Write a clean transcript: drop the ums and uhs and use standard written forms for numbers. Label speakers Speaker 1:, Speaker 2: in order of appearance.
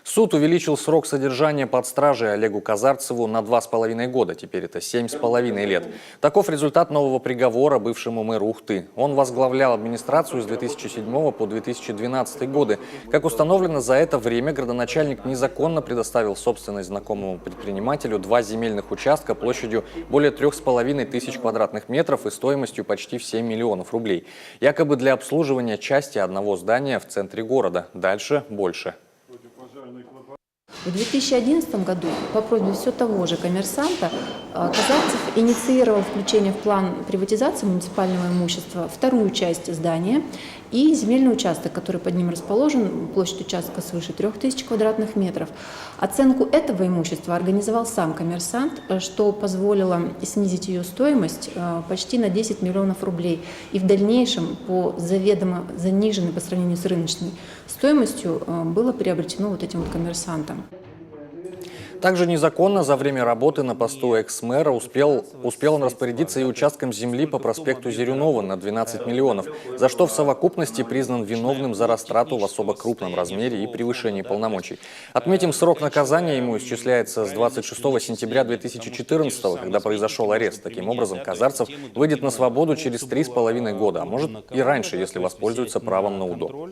Speaker 1: Суд увеличил срок содержания под стражей Олегу Казарцеву на 2,5 года. Теперь это 7,5 лет. Таков результат нового приговора бывшему мэру Ухты. Он возглавлял администрацию с 2007 по 2012 годы. Как установлено, за это время градоначальник незаконно предоставил собственность знакомому предпринимателю 2 земельных участка площадью более 3500 квадратных метров и стоимостью почти в 7 миллионов рублей. Якобы для обслуживания части одного здания в центре города. Дальше больше.
Speaker 2: В 2011 году по просьбе все того же коммерсанта Казарцев инициировал включение в план приватизации муниципального имущества вторую часть здания и земельный участок, который под ним расположен, площадь участка свыше 3000 квадратных метров. Оценку этого имущества организовал сам коммерсант, что позволило снизить ее стоимость почти на 10 миллионов рублей. И в дальнейшем по заведомо заниженной по сравнению с рыночной стоимостью было приобретено вот этим вот коммерсантом.
Speaker 1: Также незаконно за время работы на посту экс-мэра успел он распорядиться и участком земли по проспекту Зерюнова на 12 миллионов, за что в совокупности признан виновным за растрату в особо крупном размере и превышении полномочий. Отметим, срок наказания ему исчисляется с 26 сентября 2014, когда произошел арест. Таким образом, Казарцев выйдет на свободу через 3,5 года, а может и раньше, если воспользуется правом на УДО.